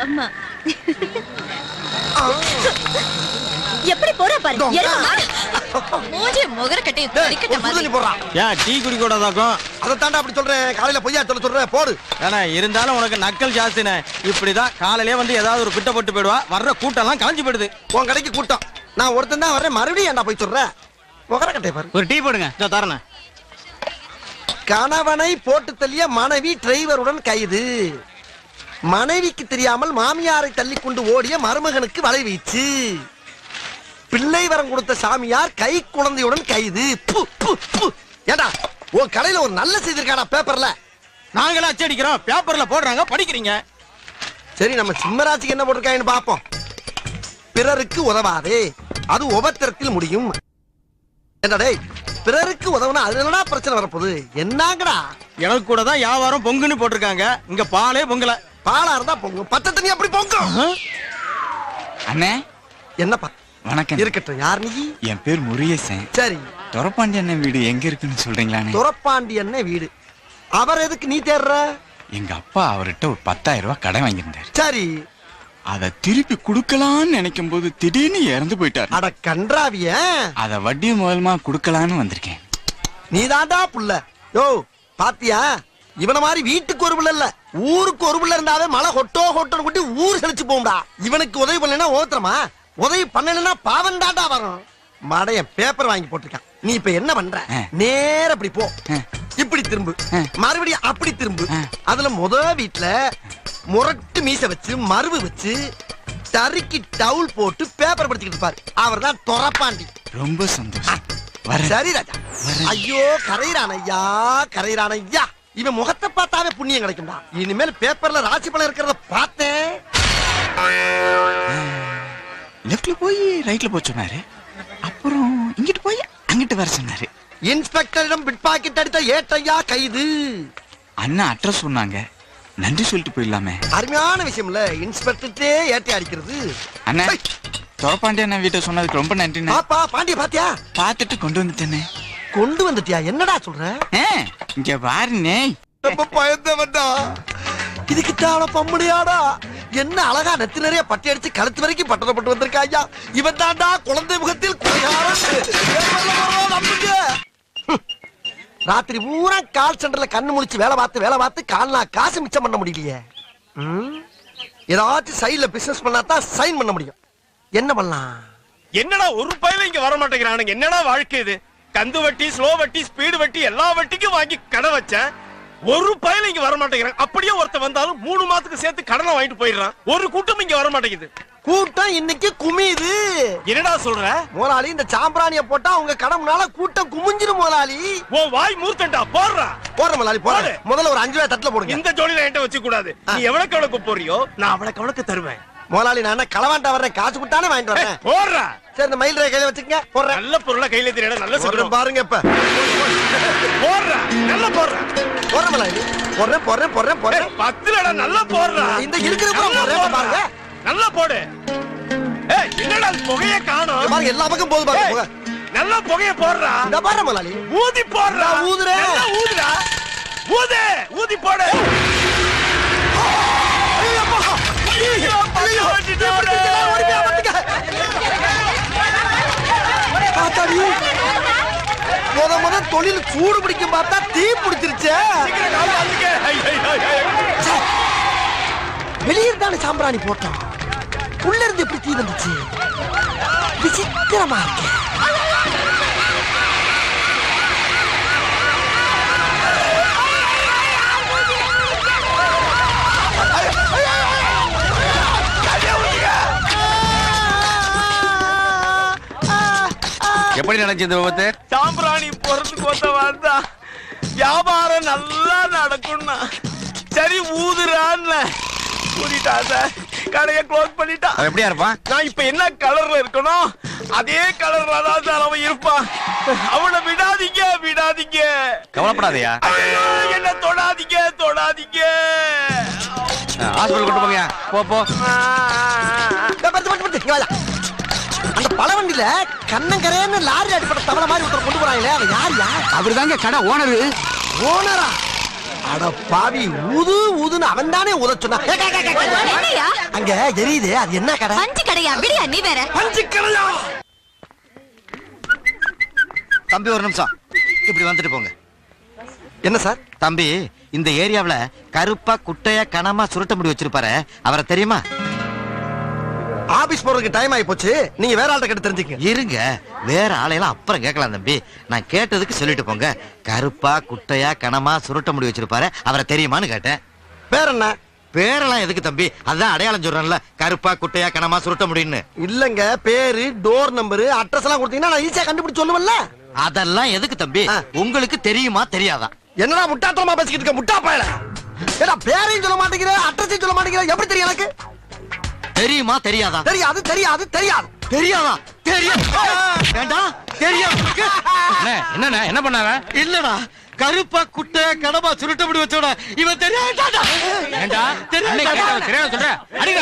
ஆமா. எப்படி போறா பாரு. மூஞ்சி முகர கட்டி கடிக்கட்ட மாதிரி. ஏன் டீ குடி கூடாதாக்கும்? அதை தாண்டா அப்படி சொல்றேன். காலையில பொய்யா சொல்றேன் போடு. ஏன்னா இருந்தாலும் உனக்கு நக்கல் ஜாஸ்தினே. இப்படிதான் காலையிலே வந்து ஏதாவது ஒரு பிட்ட போட்டு போயிடுவா. வர்ற கூட்டம் எல்லாம் காஞ்சி போயிடுது. உன் கடைக்கு கூட்டம். நான் ஒருத்தன் தான் வர்றேன். மறுபடியும் ஏன்டா போய் சொல்ற? முகர கட்டை பாரு. ஒரு டீ போடுங்க. இதோ தரேன். கணவனை போட்டு தள்ளிய மனைவி டிரைவருடன் கைது. மனைவிக்கு தெரியாமல் மாமியாரை தள்ளி கொண்டு ஓடிய மருமகனுக்கு வலை வீச்சு. பிள்ளை வரம் கொடுத்த சாமியார் கை குழந்தையுடன் கைது. ஏண்டா உன் கடையில ஒரு நல்ல செய்தி இருக்காடா பேப்பர்ல? நாங்களே அச்சடிக்கிறோம். பேப்பர்ல போடுறாங்க, படிக்கிறீங்க. சரி, நம்ம சிம்மராசிக்கு என்ன போட்டிருக்காங்கன்னு பாப்போம். பிறருக்கு உதவாதே, அது உபத்திரத்தில் முடியும். என்னடே பிறருக்கு உதவுனா அது என்னடா பிரச்சனை வரப்போகுது? என்னங்கடா? எனக்கு கூட தான் வியாபாரம் பொங்குன்னு போட்டிருக்காங்க. இங்க பாலே பொங்கல. பாலா இருந்தா பொங்கும், பச்சை தண்ணி அப்படி பொங்கும். அண்ணே என்னப்பா? வணக்கம். இருக்கட்டும். யார் நீ? என் பேர் முருகேசன். சரி, துரப்பாண்டி அண்ணன் வீடு எங்க இருக்குன்னு சொல்றீங்களாண்ணே? துரப்பாண்டி அண்ணன் வீடு. அவர் எதுக்கு நீ தேடுற? எங்க அப்பா அவர்கிட்ட ஒரு 10,000 ரூபாய் கடன் வாங்கியிருந்தாரு. சரி, அதை திருப்பி குடுக்கலான்னு நினைக்கும் போது திடீர்னு இறந்து போயிட்டாரு. அட கன்றாவிய. அத வட்டி மூலமா குடுக்கலான்னு வந்திருக்கேன். நீதாண்டா புள்ள. யோ பாத்தியா, இவன மாதிரி வீட்டுக்கு ஒரு புள்ள இல்ல, ஊருக்கு ஒரு புள்ள இருந்தாவே மழை ஹொட்டோ ஹொட்டோன்னு கூட்டி ஊர் செழிச்சு போகும்டா. இவனுக்கு உதவி பண்ணலன்னா ஓத்துறமா? உதவி பண்ணலன்னா பாவம் தாண்டா வரும். மடையன் பேப்பர் வாங்கி போட்டிருக்கான். நீ இப்ப என்ன பண்ற? நேர அப்படி போ, இப்படி திரும்பு, மறுபடியும் அப்படி திரும்பு. அதுல வீட்டுல முரட்டு மீச வச்சு மருவு வச்சு தறிக்கு டவுல் போட்டு பேப்பர் படிச்சுக்கிட்டு இருப்பாரு. அவர் தான் துரப்பாண்டி. ரொம்ப சந்தோஷம். சரி ராஜா. ஐயோ கரையிறான் ஐயா, கரையிறான் ஐயா. இவன் முகத்தை பார்த்தாவே புண்ணியம் கிடைக்கும்டா. இனிமேல் பேப்பர்ல ராசி பலன் இருக்கிறத பார்த்தேன். லெஃப்ட்ல போய் ரைட்ல போய் சொன்னாரு. அப்புறம் இங்கிட்டு போய் அங்கிட்டு வர சொன்னாரு. இன்ஸ்பெக்டரிடம் பிட் பாக்கெட் அடித்த ஏட்டையா கைது. அண்ணா அட்ரஸ் சொன்னாங்க, நன்றி சொல்லிட்டு போயிடலாமே. அருமையான விஷயம் இல்ல, இன்ஸ்பெக்டர்ட்டே ஏட்டை அடிக்கிறது. அண்ணா துரப்பாண்டி அண்ணன் வீட்டை சொன்னதுக்கு ரொம்ப நன்றி. பாப்பா பாண்டிய பாத்தியா? பார்த்துட்டு கொண்டு வந்துட்டேனே. கொண்டு வந்துட்டியா? என்னடா சொல்ற? இங்க பாருனே. ரொம்ப பயந்தவன்டா. இதுக்கு தான பம்முடியாடா. என்ன அழகா நெத்தி நிறைய பட்டி அடிச்சு கழுத்து வரைக்கும் பட்டணப்பட்டு வந்திருக்கா ஐயா. இவன் தாண்டா குழந்தை முகத்தில் ராத்திரி பூரா கால் சென்டர்ல கண்ணு முடிச்சு வேலை பார்த்து கால்னா காசு மிச்சம் பண்ண முடியலையே. ஏதாச்சும் சைட்ல பிசினஸ் பண்ணாதான் சைன் பண்ண முடியும். என்ன பண்ணலாம்? என்னடா ஒரு பையில இங்க வர மாட்டேங்கிறானுங்க. என்னடா வாழ்க்கை இது? கந்து வட்டி, ஸ்லோ வட்டி, ஸ்பீடு வட்டி எல்லா வட்டிக்கும் வாங்கி கடை வச்சேன். ஒரு பையில இங்க வர மாட்டேங்கிறாங்க. அப்படியே ஒருத்த வந்தாலும் 3 மாசத்துக்கு சேர்த்து கடனை வாங்கிட்டு போயிடுறான். ஒரு கூட்டம் இங்க வர மாட்டேங்குது. கூட்டம் இன்னைக்கு குமியுது. என்னடா சொல்ற முதலாளி? இந்த சாம்பிராணிய போட்டா உங்க கடை முன்னால கூட்டம் குமிஞ்சிரும் முதலாளி. ஓ வாய் மூர்த்தண்டா. போடுறா போற முதலாளி போற. முதல்ல ஒரு 5 ரூபாய் தட்டுல போடுங்க. இந்த ஜோடியில என்கிட்ட வச்சு கூடாது. நீ எவ்வளவுக்கு எவ்வளவுக்கு போறியோ நான் அவ்வளவுக்கு தருவேன். முதலாளி நான் என்ன களவாண்டா வர்றேன், காசு கொடுத்தானே வாங்கிட்டு வரேன். போடுறா. சரி, இந்த மயில் கையில வச்சுக்கங்க. போடுறேன். நல்ல பொருளை கையில தெரியல. நல்ல சொல்றேன் பாருங்க. இப்ப போடுறா. நல்லா போடுறா. போற முதலாளி. போடுறேன். 10 நல்லா போடுறா. இந்த இருக்கிற போடுறேன் பாருங்க. நல்லா போடு. ஏய் என்னடா புகைய காணோம் பாருங்க. எல்லா பக்கம் போது பாருங்க. நல்லா புகைய போடுறா. இந்த பாரு முதலாளி. ஊதி போடுறா. ஊதுறேன். ஊதுடா. ஊதி போடு. முத தொழில் சூடு பிடிக்கும் பார்த்தா தீ பிடிச்சிருச்சு. வெளியிருந்தானே சாம்பிராணி போட்டோம். உள்ள இருந்து எப்படி தீ வந்துச்சு? விசித்திரமா இருக்கு. எப்படி நடந்துச்சு இந்த விபத்து? சாம்பிராணி போறதுக்கு வந்த வந்தா வியாபாரம் நல்லா நடக்கும்னா சரி ஊதுறான்னு ஊதிட்டான் சார். கடையை க்ளோஸ் பண்ணிட்டா. எப்படியா இருப்பான்? நான் இப்ப என்ன கலர்ல இருக்கணும் அதே கலர்ல தான் சார் அவன் இருப்பான். அவனை விடாதீங்க. கவலைப்படாதயா. என்ன தொடாதீங்க. ஹாஸ்பிடல் கொண்டு போங்க. போ. அந்த பழவண்டியில கண்ணங்கரேன்னு லாரி அடிப்பட்ட தவளை மாதிரி ஒருத்தர் கொண்டு போறாங்களே, அது யார்? அவரு தாங்க கடை ஓனரு. ஓனரா? அட பாவி ஊது ஊதுன்னு அவன் தானே ஊத சொன்னா. என்னையா அங்க எரியுது, அது என்ன கடை? பஞ்சு கடையா? விடியா நீ வேற. பஞ்சு கடையா? தம்பி ஒரு நிமிஷம் இப்படி வந்துட்டு போங்க. என்ன சார்? தம்பி இந்த ஏரியாவுல கருப்பா குட்டையா கனமா சுருட்ட முடி வச்சிருப்பாரு, அவரை தெரியுமா? ஆபீஸ் போறதுக்கு டைம் ஆகி போச்சு, நீங்க வேற ஆள்கிட்ட கேட்டு தெரிஞ்சுக்க. இருங்க, வேற ஆளையெல்லாம் அப்புறம் கேட்கலாம் தம்பி. நான் கேட்டதுக்கு சொல்லிட்டு போங்க. கருப்பா குட்டையா கனமா சுருட்ட முடி வச்சிருப்பாரு, அவரை தெரியுமான்னு கேட்டேன். பேர் என்ன? பேரெல்லாம் எதுக்கு தம்பி, அதான் அடையாளம் சொல்றேன்ல, கருப்பா குட்டையா கனமா சுருட்ட முடின்னு. இல்லங்க, பேரு, டோர் நம்பர், அட்ரஸ் எல்லாம் கொடுத்தீங்கன்னா நான் ஈஸியா கண்டுபிடிச்சு சொல்லுவேன்ல. அதெல்லாம் எதுக்கு தம்பி, உங்களுக்கு தெரியுமா தெரியாதா? என்னடா முட்டாத்தனமா பேசிக்கிட்டு இருக்க முட்டா பயல? ஏடா பேரையும் சொல்ல மாட்டேங்கிற, அட்ரஸையும் சொல்ல மாட்டேங்கிற, எப்படி தெரியும் எனக்கு? தெரியுமா தெரியாதா? தெரியாது தெரியாது தெரியாது. தெரியாதா? தெரியும். வேண்டாம் தெரியும். என்ன என்ன பண்ணாங்க? இல்லடா, கருப்பா குட்டையா கனமா சுருட்ட முடி வச்சோட இவன் தெரியாதா? ஏண்டா தெரியாத சொல்ற? அடிங்க.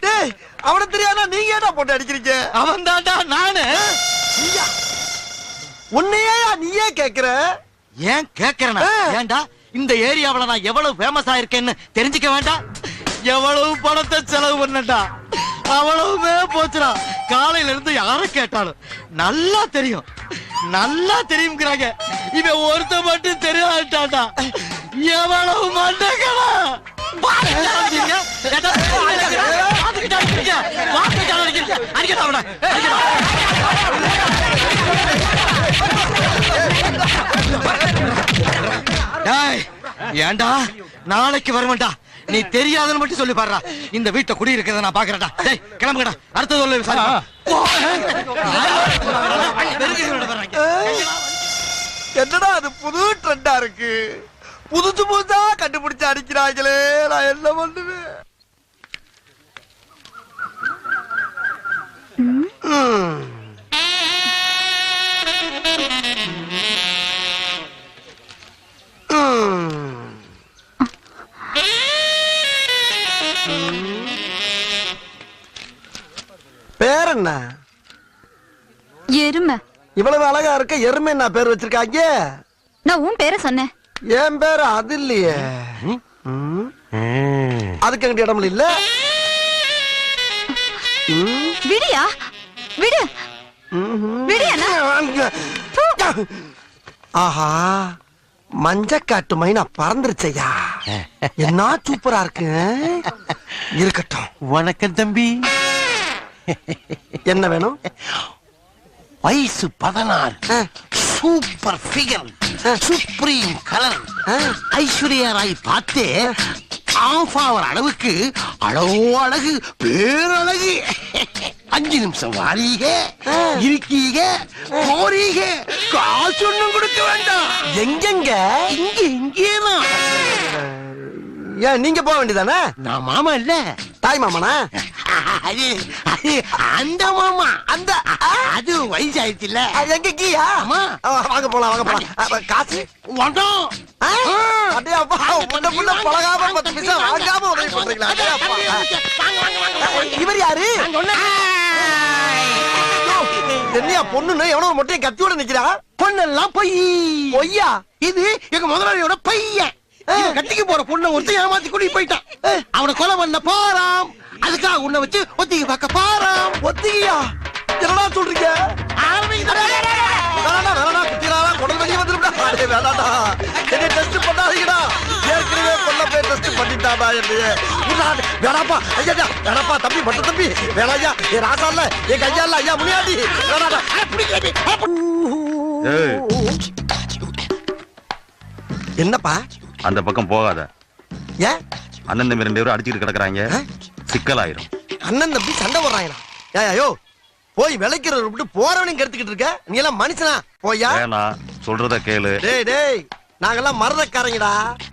டேய், அவன தெரியாதா நீங்க ஏடா போட்டு அடிக்கிறீங்க? அவன் தான்டா நானு. நீயா? உன்னையா நீயே கேக்குற? ஏன் கேக்குறேனா? ஏண்டா இந்த ஏரியாவுல நான் எவ்வளவு ஃபேமஸ் ஆயிருக்கேன்னு தெரிஞ்சுக்க வேண்டாம்? எவ்வளவு பணத்தை செலவு பண்ணட்டா, அவ்வளவுமே போச்சுடா. காலையில இருந்து யார கேட்டாலும் நல்லா தெரியும் நல்லா தெரியுங்கிறாங்க. இவன் ஒருத்த மட்டும் தெரியாட்டாடா. எவ்வளவு மண்டகடா. ஏண்டா நாளைக்கு வருவேன்டா. நீ தெரியாதுன்னு மட்டும் சொல்லி பாருடா. இந்த வீட்டை குடி இருக்கிறத நான் பாக்குறேன்டா. டேய் கிளம்புங்கடா, அடுத்தது சொல்ல விசாரி. என்னடா அது புது ட்ரெண்டா இருக்கு? புதுசு புதுசா கண்டுபிடிச்சு அடிக்கிறாங்களே, நான் என்ன பண்ணுவேன்? பேர் என்ன? எருமை. இவ்வளவு அழகா இருக்க எருமை என்ன பேர் வச்சிருக்காங்க? நான் உன் பேரை சொன்னேன். என் பேரு அது இல்லையே. அதுக்கு எங்கிட்ட இடம் இல்ல. விடியா விடு. விடியா? ஆஹா, மஞ்சக்காட்டு மைனா பறந்துருச்சையா. என்ன சூப்பரா இருக்கு. இருக்கட்டும். வணக்கம் தம்பி. என்ன வேணும்? வயசு 16, super figure, supreme colour, Aishwarya Rai பார்த்தே ஆஃப் ஆவர் அளவுக்கு அழகோ அழகு, பேரழகு. 5 நிமிஷம் வாரீக இருக்கீக போறீக, காசு ஒண்ணும் கொடுக்க வேண்டாம். எங்கெங்க? இங்க இங்கேதான். ஏன் நீங்க போக வேண்டியதானே? நான் மாமா இல்ல, தாய் மாமனா? அது அது அந்த மாமா. அந்த அது வயசாயிடுச்சு இல்ல. எங்க கீயா? வாங்க போலாம் வாங்க போலாம். காசு வந்தோம். அடே அப்பா, முன்ன முன்ன பழகாம 10 பைசா வாங்காம உதவி பண்றீங்களா? அடே அப்பா. இவர் யாரு? என்னையா பொண்ணுன்னு எவனோ மொட்டையை கத்தியோட நிக்கிறா? பொண்ணெல்லாம் பொய். பொய்யா? இது எங்க முதலாளியோட பையன். கட்டிக்கு போற பொண்ணை ஒருத்தன் ஏமாத்தி கூட்டிட்டு போயிட்டான். அவனை கொலை பண்ண போறான். அதுக்காக உன்னை வச்சு ஒத்திகை பார்க்க போறான். ஒத்திகையா? என்னடா சொல்றீங்க? குடல் வெளியே வந்துருடா. வேணாடா, என்னை டெஸ்ட் பண்ணாதீங்கடா. ஏற்கனவே கொல்ல போய் டெஸ்ட் பண்ணிட்டாடா என்னைய. வேணாப்பா ஐயா, வேணாப்பா தம்பி, பட்ட தம்பி வேணாயா. என் ராசா இல்ல, என் கையா இல்ல, ஐயா முனியாண்டி வேணாடா. என்னப்பா? அந்த பக்கம் போகாத. ஏன்? அண்ணன் தம்பி 2 பேரும் அடிச்சுட்டு கிடக்குறாங்க, சிக்கலாயிரும். அண்ணன் தம்பி சண்டை போடுறாங்களா? ஏயோ போய் விளைக்கிறத விட்டு போறவனையும் கெடுத்துக்கிட்டு இருக்க. நீ எல்லாம் மனுஷனா? போயா. வேணா, சொல்றத கேளு. டேய் டேய், நாங்கெல்லாம் மரதக்காரங்கடா.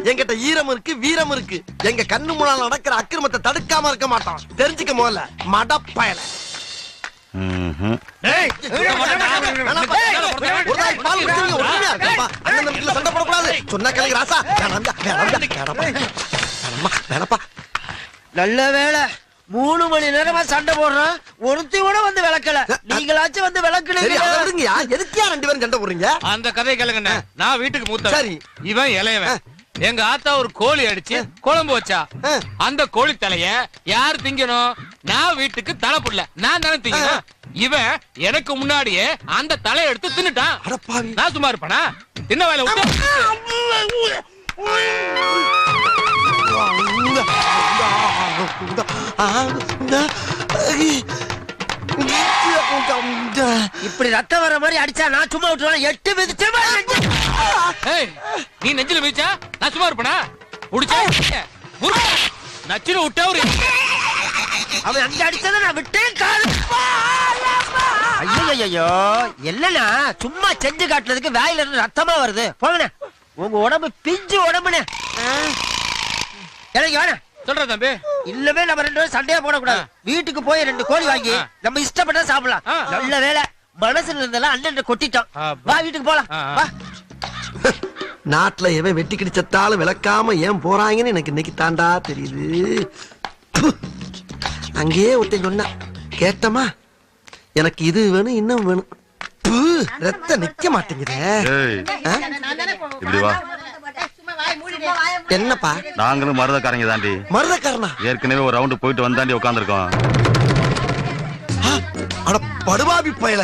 எங்கிட்ட ஈரம் இருக்கு, வீரம் இருக்கு. எங்க கண்ணு முன்னால நடக்கிற அக்கிரமத்தை தடுக்காம இருக்க மாட்டோம். தெரிஞ்சுக்க முதல்ல மடப்பயல. சண்டை போடக்கூடாது சொன்ன கேளுங்க ராசா. நல்ல வேளை 3 மணி நேரமா சண்டை போடுறோம், ஒருத்தி கூட வந்து விளக்கல. நீங்களாச்சும் வந்து சரி விளக்குனீங்க. அதை விடுங்கயா, எதுக்கியா 2 பேரும் சண்டை போடுறீங்க? அந்த கதையை கேளுங்கண்ணே. நான் வீட்டுக்கு மூத்த, சரி. இவன் இளையவன். எங்க ஆத்தா ஒரு கோழி அடிச்சு குழம்பு வச்சா. அந்த கோழி தலைய யார் திங்கணும்? நான் வீட்டுக்கு தலை புடல, நான் தானே திங்கணும். இவன் எனக்கு முன்னாடியே அந்த தலையை எடுத்து தின்னுட்டான். அடப்பாவி. நான் சும்மா இருப்பானா? தின்ன வேலை விட்டு இப்படி ரத்தம் வர மாதிரி அடிச்சா நான் சும்மா விட்டுருவேன். 8 மிதிச்சு ஏய், நீ நெஞ்சில மிதிச்சா நான் சும்மா இருப்பேனா? புடிச்சா நச்சில விட்டா ஒரு அவன் அங்க அடிச்சதை நான் விட்டேன். காலு ஐயோ இல்லனா சும்மா செஞ்சு காட்டுறதுக்கு வாயில இருந்து ரத்தமா வருது. போங்கண்ணே, உங்க உடம்பு பிஞ்சு உடம்புனே. எனக்கு வேணாம் சொல்ற தம்பி. இல்லவே நம்ம 2 பேரும் சண்டையா போடக்கூடாது. வீட்டுக்கு போய் 2 கோழி வாங்கி நம்ம இஷ்டப்பட்டா சாப்பிடலாம். நல்ல வேலை மனசுல இருந்தெல்லாம் அண்ணன் கொட்டிட்டோம். வா வீட்டுக்கு போலாம். வா. நாட்டுல எவன் வெட்டி கிடிச்சத்தாலும் விளக்காம ஏன் போறாங்கன்னு எனக்கு இன்னைக்கு தாண்டா தெரியுது. அங்கேயே ஒருத்தன் சொன்னா கேட்டமா, எனக்கு இது வேணும் இன்னும் வேணும். ரத்தம் நிக்க மாட்டேங்குதே. ஏய், இப்படி வா. என்னப்பா? நாங்களும் மருதக்காரங்க தாண்டி. மருதக்காரனா? ஏற்கனவே ஒரு ரவுண்டு போயிட்டு வந்தாண்டி உட்காந்துருக்கோம். அட படுபாவி பயல,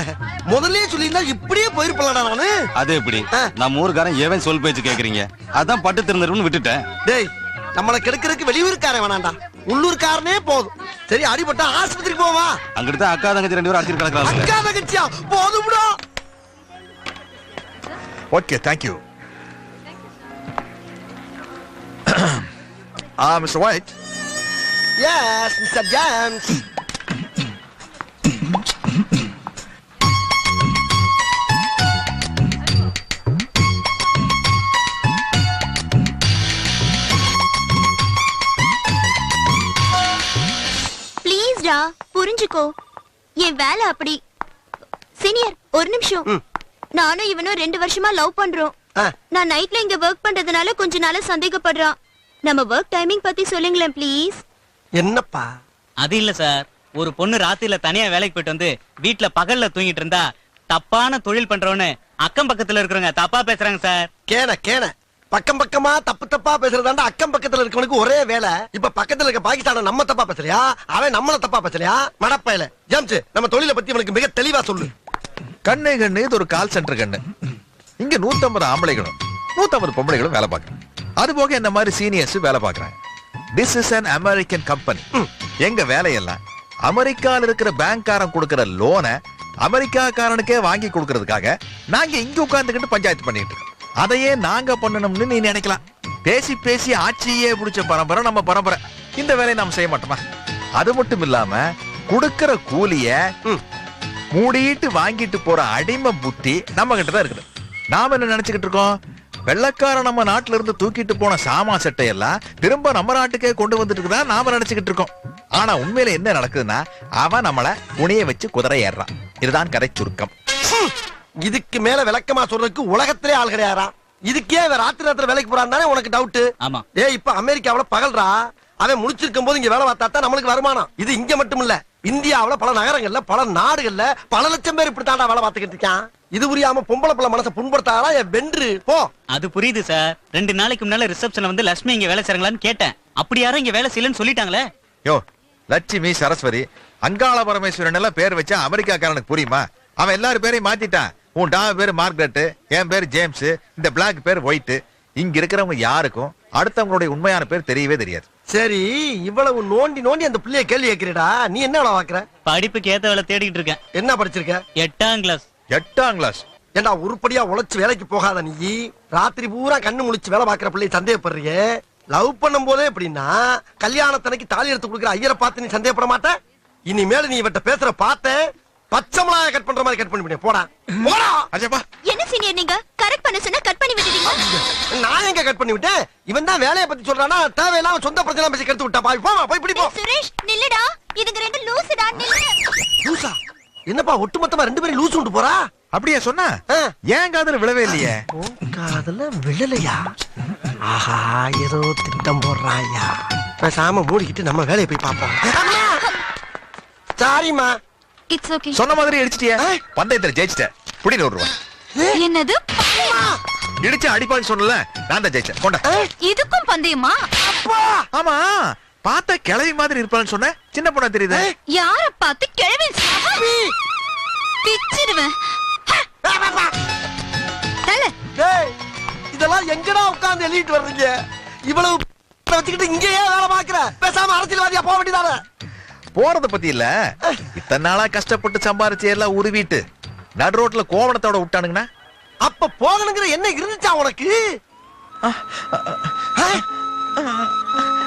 முதல்லயே சொல்லியிருந்தா இப்படியே போயிருப்பலடா நானு. அது எப்படி? நம்ம ஊருக்காரன் ஏவன் சொல் பேச்சு கேக்குறீங்க, அதான் பட்டு திருந்தருன்னு விட்டுட்டேன். டேய், நம்மள கெடுக்கிறதுக்கு வெளியூர்காரன் வேணாண்டா, உள்ளூர்காரனே போதும். சரி, அடிபட்டா ஆஸ்பத்திரிக்கு போவா. அங்கிட்டு தான் அக்கா தங்கச்சி 2 பேரும் அடிச்சிட்டு கிடக்குறாங்க. அக்கா தங்கச்சியா? போதும்டா. Okay, thank you. Mr. White. Yes, Mr. James. Please டா, புரிஞ்சுக்கோ. என் வேலை அப்படி. சீனியர், ஒரு நிமிஷம். நானும் இவனும் 2 வருஷமா லவ் பண்றோம். நான் நைட்ல இங்க ஒர்க் பண்றதுனால கொஞ்ச நாளா சந்தேகப்படுறான். நம்ம ஒர்க் டைமிங் பத்தி சொல்லுங்களேன் ப்ளீஸ். என்னப்பா? அது இல்ல சார், ஒரு பொண்ணு ராத்திரில தனியா வேலைக்கு போயிட்டு வந்து வீட்ல பகல்ல தூங்கிட்டு இருந்தா தப்பான தொழில் பண்றோன்னு அக்கம் பக்கத்துல இருக்கிறவங்க தப்பா பேசுறாங்க சார். கேன பக்கம் பக்கமா தப்பு தப்பா பேசுறதாண்டா அக்கம் பக்கத்துல இருக்கவனுக்கு ஒரே வேலை. இப்ப பக்கத்துல இருக்க பாகிஸ்தான நம்ம தப்பா பேசலையா, அவன் நம்மள தப்பா பேசலையா? மடப்பையில ஜேம்ஸ், நம்ம தொழிலை பத்தி இவனுக்கு மிக தெளிவா சொல்லு. கண்ணு இது ஒரு கால் சென்டர் கண்ணு. இங்க 150 ஆம்பளைகளும் 150 பொம்பளைகளும் வேலை பார்க்கறாங்க. அது போக இந்த மாதிரி சீனியர்ஸ் வேலை பார்க்கறாங்க. This is an American company. எங்க வேலையெல்லாம் அமெரிக்கால இருக்கிற பேங்க்காரன் கொடுக்கிற லோனை அமெரிக்காக்காரனுக்கே வாங்கி கொடுக்கறதுக்காக நாங்க இங்க உட்கார்ந்துகிட்டு பஞ்சாயத்து பண்ணிட்டு இருக்கோம். அதையே நாங்க பண்ணணும்னு நீ நினைக்கலாம். பேசி பேசி ஆட்சியே பிடிச்ச பரம்பரை நம்ம பரம்பரை. இந்த வேலையை நாம் செய்ய மாட்டோமா? அது மட்டும் இல்லாம கொடுக்கிற கூலிய மூடிட்டு வாங்கிட்டு போற அடிமை புத்தி நம்ம கிட்ட தான் இருக்குது. நாம என்ன நினைச்சுக்கிட்டு இருக்கோம்? வெள்ளக்காரன் நம்ம நாட்டுல இருந்து தூக்கிட்டு போன சாமா சட்டை எல்லாம் திரும்ப நம்ம நாட்டுக்கே கொண்டு வந்துட்டு இருக்கா நாம நினைச்சுக்கிட்டு இருக்கோம். ஆனா உண்மையில என்ன நடக்குதுன்னா, அவன் நம்மள புனிய வச்சு குதிரை ஏறான். இதுதான் கதை சுருக்கம். இதுக்கு மேல விளக்கமா சொல்றதுக்கு உலகத்திலே ஆள் கிடையாரா? இதுக்கே ராத்திரி வேலைக்கு போறான் தானே உனக்கு டவுட்? ஆமா. இப்ப அமெரிக்காவில பகல்றா, அவன் முடிச்சிருக்கும் போது இங்க வேலை பார்த்தா நம்மளுக்கு வருமானம். இது இங்க மட்டும் இல்ல, இந்தியாவில பல நகரங்கள்ல பல நாடுகள்ல பல லட்சம் பேர் இப்படித்தாண்டா வேலை பார்த்துக்கிட்டு இருக்கான். இது புரியாம பொம்பளை பிள்ளை மனசை புண்படுத்தாரா வென்று போ. அது புரியுது சார். 2 நாளைக்கு முன்னால ரிசப்ஷன்ல வந்து லட்சுமி இங்க வேலை செய்றாங்களான்னு கேட்டேன். அப்படி யாரும் இங்க வேலை செய்யலன்னு சொல்லிட்டாங்களே. யோ, லட்சுமி சரஸ்வதி அங்காள பரமேஸ்வரன் எல்லாம் பேர் வச்சா அமெரிக்காக்காரனுக்கு புரியுமா? அவன் எல்லாரும் பேரையும் மாத்திட்டான். உன் டாம பேரு மார்கரெட், என் பேரு ஜேம்ஸ், இந்த பிளாக் பேர் ஒயிட். இங்க இருக்கிறவங்க யாருக்கும் அடுத்தவங்களுடைய உண்மையான பேர் தெரியவே தெரியாது. சரி, இவ்வளவு நோண்டி நோண்டி அந்த பிள்ளைய கேள்வி கேட்கிறடா, நீ என்ன வேலை பாக்குற? படிப்புக்கு ஏத்த வேலை தேடிட்டு இருக்கேன். என்ன படிச்சிருக்க? 8ஆம் கிளாஸ். 8ஆம் கிளாஸ்? ஏண்டா உருப்படியா உழைச்சு வேலைக்கு போகாத நீ? ராத்திரி பூரா கண்ணு முழிச்சு வேலை பாக்குற பிள்ளைய சந்தேகப்படுறியே? லவ் பண்ணும் போதே எப்படின்னா, கல்யாணத்தனைக்கு தாலி எடுத்து கொடுக்குற ஐயரை பார்த்து நீ சந்தேகப்பட மாட்ட? இனிமேல நீ இவட்ட பேசுற பார்த்த பச்சை மிளகாய கட் பண்ற மாதிரி கட் பண்ணி போடா போடா. அஜப்பா, என்ன சீனியர், நீங்க கரெக்ட் பண்ண சொன்னா கட் பண்ணி விட்டுட்டீங்க. நான் எங்க கட் பண்ணி விட்டேன்? இவன் தான் வேலையை பத்தி சொல்றானா, தேவையில்லாம சொந்த பிரச்சனை பேசி கெடுத்து விட்டா. பாவி போமா, போய் பிடி போ. சுரேஷ் நில்லுடா, இதுங்க 2 லூசுடா, நில்லு. லூசா? என்னப்பா ஒட்டுமொத்தமா 2 பேரும் லூசு விட்டு போறா? அப்படியே சொன்னா ஏன் காதுல விழவே இல்லையே? காதுல விழலையா? ஆஹா, ஏதோ திட்டம் போடுறாயா. பேசாம மூடிக்கிட்டு நம்ம வேலையை போய் பார்ப்போம். சாரிமா. It's okay. சொன்ன மாதிரி இடிச்சிட்டியா? பந்தயத்துல ஜெயிச்சிட்ட. புடி 100 ரூபாய். என்னது? இடிச்சு அடிப்பான்னு சொன்னல, நான் தான் ஜெயிச்சேன். கொண்டா. இதுக்கும் பந்தயமா? ஆமா, பார்த்தா கிழவி மாதிரி இருப்பான்னு சொன்ன, சின்ன பொண்ணா தெரியுது. யார பார்த்து கிழவி பிச்சிடுவேன். டேய், இதெல்லாம் எங்கடா உட்கார்ந்து எழுதிட்டு வர்றீங்க? இவ்வளவு வச்சுக்கிட்டு இங்கேயே வேலை பாக்குற, பேசாம அரசியல்வாதியா போக வேண்டியதானே? போறத பத்தி இல்ல, இத்தனை நாளா கஷ்டப்பட்டு சம்பாரிச்சு எல்லாம் உருவிட்டு நடு ரோட்ல கோவணத்தோட விட்டானுங்கன்னா அப்ப போகணுங்கிற என்ன இருந்துச்சா உனக்கு?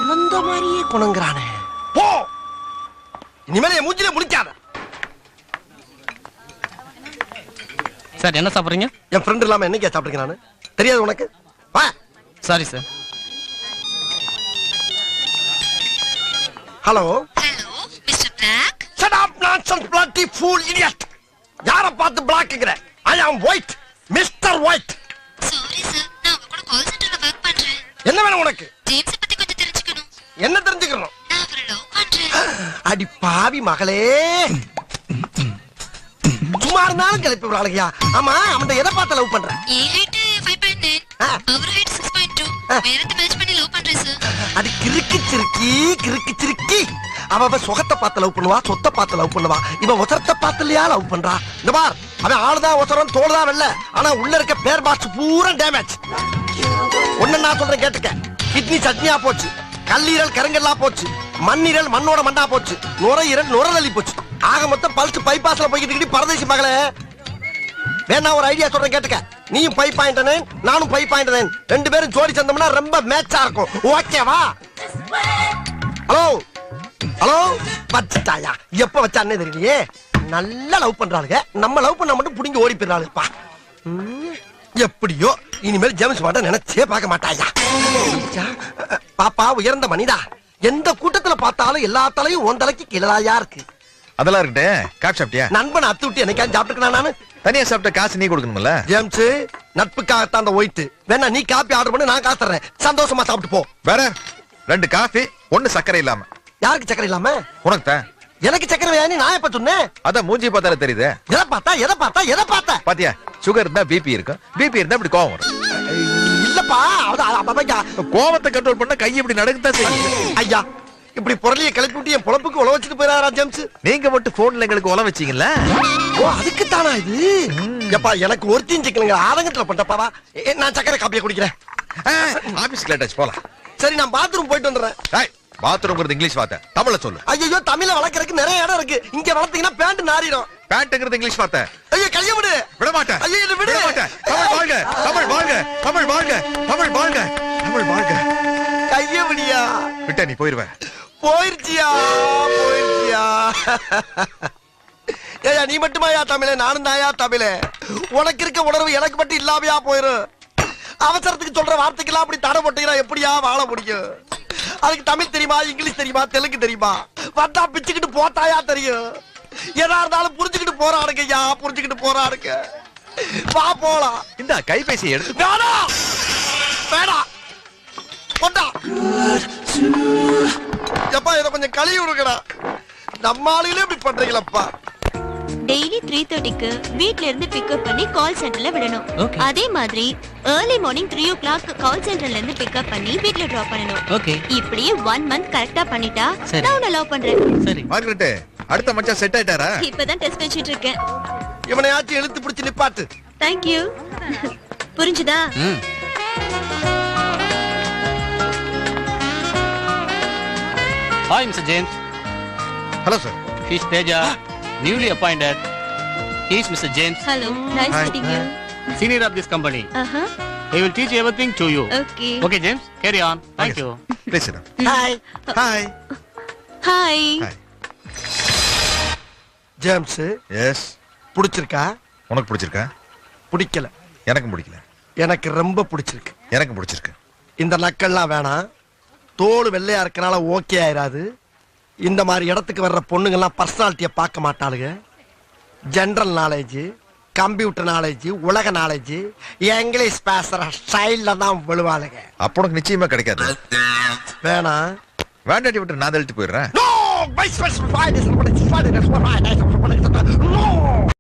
குழந்த மாதிரியே குணங்குறானே. போ, இனிமேல் என் மூஞ்சில முடிக்காத. சார் என்ன சாப்பிடுறீங்க? என் ஃப்ரெண்ட் இல்லாம என்னைக்கே சாப்பிடுறேன் நானு? தெரியாது உனக்கு? வா. Sorry sir. Hello. Hello mister black. Shut up nonsense bloody fool idiot. யார பார்த்து பிளாக்ங்கற? I am white. Mr. White. Sorry sir, நான் உங்க கூட கால் சென்டர்ல வர்க் பண்றேன். என்ன வேணும் உனக்கு? ஜேம்ஸ் பத்தி கொஞ்சம் தெரிஞ்சுக்கணும். என்ன தெரிஞ்சுக்கணும்? நான் அவரை லவ் பண்றேன். அடி பாவி மகளே. சும்மா இருந்தாலும் கிளப்பி விடாளையா? ஆமா, அவன் எதை பார்த்து லவ் பண்ற? என் ஹைட் 5.9, அவர் ஹைட் 6.2. வேறத்தை மேட்ச் பண்ணி லவ் பண்றேன் சார். அடி கிறுக்கு சிறுக்கி. அவ சுகத்தை பார்த்து லவ் பண்ணுவா, சொத்தை பார்த்து லவ் பண்ணுவா. இவன் ஒசரத்தை பார்த்து இல்லையா லவ் பண்றா? இந்த பார், அவன் ஆளுதான் ஒசரம், தோல்தான் வெல்ல, ஆனா உள்ள இருக்க பேர் பாக்ஸ் பூரா டேமேஜ். ஒண்ணு நான் சொல்றேன் கேட்டுக்க. கிட்னி சட்னியா போச்சு, கல்லீரல் கருங்கல்லா போச்சு, மண்ணீரல் மண்ணோட மண்ணா போச்சு, நுரையீரல் நுரலி போச்சு. ஆக மொத்தம் பல்ஸ் பைபாஸ்ல போய்கிட்டு பரதேசி மகளே. வேணா ஒரு ஐடியா சொல்றேன் கேட்டுக்க. நீயும் 5.9, நானும் 5.9, ரெண்டு பேரும் ஜோடி சேர்ந்தோம்னா ரொம்ப மேட்சா இருக்கும். ஓகேவா? Hello hello. வச்சுட்டாயா? எப்ப வச்சானே தெரியலையே. நல்லா லவ் பண்றாளுங்க, நம்ம லவ் பண்ணா மட்டும் புடிங்கி ஓடி போயிடறாளுப்பா. எப்படியோ இனிமேல் ஜேம்ஸ் மாட்ட நினைச்சே பார்க்க மாட்டாயா. பாப்பா உயர்ந்த மனிதா, எந்த கூட்டத்துல பார்த்தாலும் எல்லா தலையும் உன் தலைக்கு கீழயா இருக்கு. அதெல்லாம் இருக்கட்டும். காப்பி சாப்பிட்டியா? நண்பன் அத்து விட்டு என்னைக்காவது சாப்பிட்டுக்கணும் நானு? தனியா சாப்பிட்ட காசு நீ கொடுக்கணும்ல. ஜேம்ஸ், நட்புக்காகத்தான் அந்த ஒயிட். வேணா நீ காப்பி ஆர்டர் பண்ணி நான் காசு தர்றேன், சந்தோஷமா சாப்பிட்டு போ. வேற 2 காஃபி, 1 சக்கரை இல்லாம. யாருக்கு சக்கரை இல்லாம? உனக்கு தான். எனக்கு சக்கரை வேணி நான் எப்ப சொன்னேன்? அதான் மூஞ்சி பார்த்தாலே தெரியுது. எதை பார்த்தா பாத்தியா? சுகர் இருந்தா பிபி இருக்கும், பிபி இருந்தா இப்படி கோவம் வரும். இல்லப்பா, கோவத்தை கண்ட்ரோல் பண்ண கை இப்படி நடக்கத்தான் செய்யும். ஐயா, இப்படி பொருளிய கிளப்பி விட்டு என் பொழப்புக்கு உழ வச்சுட்டு போயிடாரா ஜேம்ஸ்? நீங்க மட்டும் போன்ல எங்களுக்கு உழ வச்சீங்கல்ல. ஓ, அதுக்கு தானா இது? எப்பா, எனக்கு ஒருத்தையும் சிக்கலுங்க ஆதங்கத்துல பண்ணப்பாவா. நான் சக்கரை காப்பியை குடிக்கிறேன். ஆபீஸ் லேட்டாச்சு, போலாம். சரி, நான் பாத்ரூம் போயிட்டு வந்துடுறேன். பாத்ரூம்ங்கிறது இங்கிலீஷ் வார்த்தை, தமிழ்ல சொல்லு. ஐயோ, தமிழ வளர்க்கறதுக்கு நிறைய இடம் இருக்கு. இங்க வளர்த்தீங்கன்னா பேண்ட் நாரிடும். பேண்ட்ங்கிறது இங்கிலீஷ் வார்த்தை. ஐயோ, கைய விடு. விட மாட்டேன். ஐயோ, என்ன விடு. விட மாட்டேன். தமிழ் வாழ்க, தமிழ் வாழ்க, தமிழ் வாழ்க, தமிழ் வாழ்க, தமிழ் வாழ்க. கைய விடியா. விட்ட நீ போயிருவேன். போயிருச்சியா? ஏயா, நீ மட்டுமாயா தமிழே? நானும் தாயா தமிழே. உனக்கு இருக்க உணர்வு எனக்கு மட்டும் இல்லாமையா போயிரும். அவசரத்துக்கு சொல்ற வார்த்தைக்கெல்லாம் அப்படி தடை போட்டீங்கன்னா எப்படியா வாழ முடியும்? அதுக்கு தமிழ் தெரியுமா, இங்கிலீஷ் தெரியுமா, தெலுங்கு தெரியுமா? வந்தா பிச்சுக்கிட்டு போட்டாயா தெரியும். எதா இருந்தாலும் புரிஞ்சுக்கிட்டு போறானுங்க ஐயா, புரிஞ்சுக்கிட்டு போறானுங்க. வா போலாம். இந்த கைபேசி எடுத்து. வேணாம், வேணாம், கொண்டா. எப்பா, இதை கொஞ்சம் கழுவி விடுங்கடா. நம்ம ஆளுகளே இப்படி பண்றீங்களப்பா. டெய்லி 3:30க்கு வீட்ல இருந்து பிக்கப் பண்ணி கால் சென்டர்ல விடணும். Okay. அதே மாதிரி ஏர்லி மார்னிங் 3 o'clock கால் சென்டர்ல இருந்து பிக்கப் பண்ணி வீட்ல டிராப் பண்ணணும். ஓகே. இப்படியே 1 month கரெக்டா பண்ணிட்டா சரி. நான் உன்னை லவ் பண்றேன். சரி. மார்கரெட், அடுத்த மச்சான் செட் ஆயிட்டாரா? இப்பதான் டெஸ்ட் வச்சிட்டு இருக்கேன். இவனையாச்சும் இழுத்து பிடிச்சு நிப்பாட்டு. Thank you. புரிஞ்சுதா? Hi, Mr. James. Hello sir. He's Teja, newly appointed. He's Mr. James, Hello. Nice Hi. meeting you. senior of this company. Uh-huh. He will teach everything to you. Okay. Okay, James, carry on. Thank you. Please sit. Hi. Hi. Hi. Hi. James, yes. பிடிச்சிருக்கா? உனக்கு பிடிச்சிருக்கா? பிடிக்கல. எனக்கு பிடிக்கல. எனக்கு ரொம்ப பிடிச்சிருக்கு. எனக்கு பிடிச்சிருக்கு. இந்த நக்கல்லாம் வேணாம். தோல் வெள்ளையா இருக்கனால ஓகே ஆயிராது. இந்த மாதிரி இடத்துக்கு வர்ற பொண்ணுங்கெல்லாம் பர்சனாலிட்டியை பார்க்க மாட்டாளுங்க. ஜெனரல் நாலேஜ், கம்ப்யூட்டர் நாலேஜ், உலக நாலேஜ், இங்கிலீஷ் பேசுற ஸ்டைல்ல தான் விழுவாளுங்க. அப்போ உனக்கு நிச்சயமா கிடைக்காது. வேணாம். வேண்டாட்டி விட்டு நான் தள்ளிட்டு போயிடுறேன். No! No!